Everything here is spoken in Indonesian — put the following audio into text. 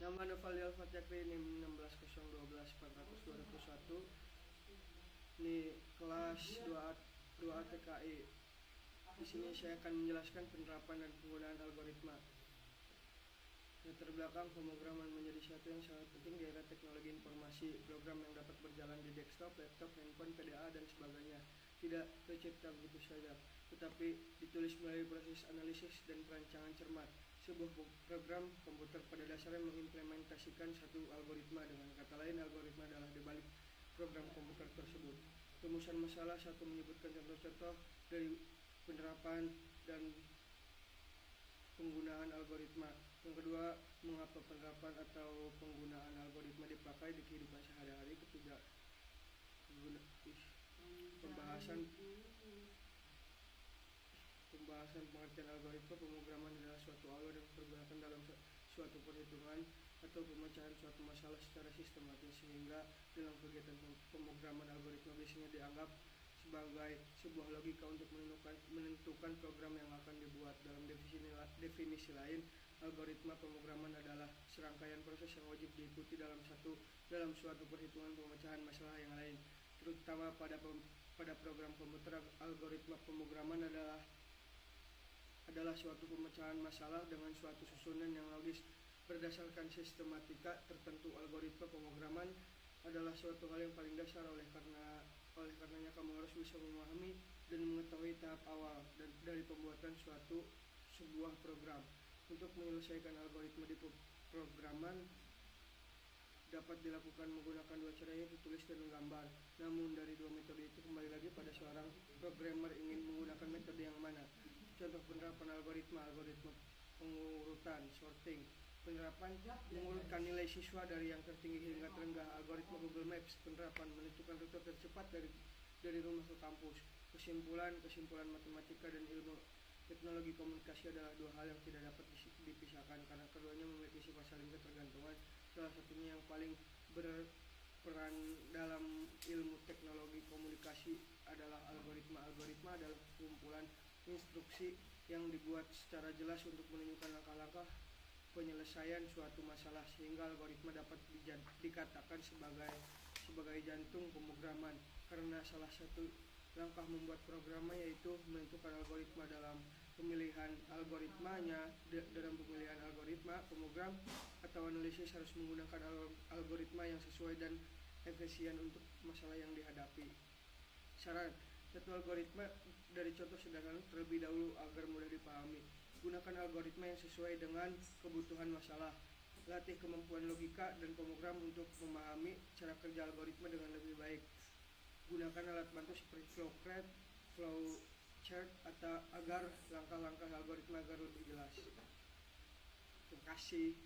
Nama Novalial Fatjaqri NIM 16012/400/2021. Ini kelas 2A TKI. Di sini saya akan menjelaskan penerapan dan penggunaan algoritma. Yang terbelakang, pemrograman menjadi satu yang sangat penting di era teknologi informasi. Program yang dapat berjalan di desktop, laptop, handphone, PDA, dan sebagainya tidak tercipta begitu saja, tetapi ditulis melalui proses analisis dan perancangan cermat. Sebuah program komputer pada dasarnya mengimplementasikan satu algoritma. Dengan kata lain, algoritma adalah di balik program komputer tersebut. Rumusan masalah 1 menyebutkan contoh-contoh dari penerapan dan penggunaan algoritma. Yang kedua, mengapa penerapan atau penggunaan algoritma dipakai di kehidupan sehari-hari. Ketiga, pembahasan pengertian algoritma. Pemrograman adalah suatu alur yang digunakan dalam suatu perhitungan atau pemecahan suatu masalah secara sistematis, sehingga dalam kegiatan pemrograman algoritma biasanya dianggap sebagai sebuah logika untuk menentukan program yang akan dibuat. Dalam definisi lain, algoritma pemrograman adalah serangkaian proses yang wajib diikuti dalam suatu perhitungan pemecahan masalah yang lain. Terutama pada program komputer, algoritma pemrograman adalah suatu pemecahan masalah dengan suatu susunan yang logis berdasarkan sistematika tertentu. Algoritma pemrograman adalah suatu hal yang paling dasar, oleh karenanya kamu harus bisa memahami dan mengetahui tahap awal dari pembuatan sebuah program. Untuk menyelesaikan algoritma di pemrograman dapat dilakukan menggunakan dua cara, yaitu tulis dan menggambar. Namun dari dua metode itu kembali lagi pada seorang programmer ingin menggunakan metode yang mana. Contoh penerapan algoritma pengurutan, sorting. Penerapan mengurutkan nilai siswa dari yang tertinggi hingga terendah. Algoritma Google Maps. Penerapan menentukan rute tercepat dari rumah ke kampus. Kesimpulan matematika dan ilmu teknologi komunikasi adalah dua hal yang tidak dapat dipisahkan karena keduanya memiliki sifat saling ketergantungan. Salah satunya yang paling berperan dalam ilmu teknologi komunikasi adalah algoritma. Algoritma adalah kumpulan instruksi yang dibuat secara jelas untuk menunjukkan langkah-langkah penyelesaian suatu masalah, sehingga algoritma dapat dikatakan sebagai jantung pemrograman. Karena salah satu langkah membuat programnya yaitu menentukan algoritma. Dalam pemilihan algoritma, pemrogram atau analisis harus menggunakan algoritma yang sesuai dan efisien untuk masalah yang dihadapi. Saran: satu algoritma dari contoh sederhana terlebih dahulu agar mudah dipahami. Gunakan algoritma yang sesuai dengan kebutuhan masalah. Latih kemampuan logika dan pemrogram untuk memahami cara kerja algoritma dengan lebih baik. Gunakan alat bantu seperti flowchart agar langkah-langkah algoritma agar lebih jelas. Terima kasih.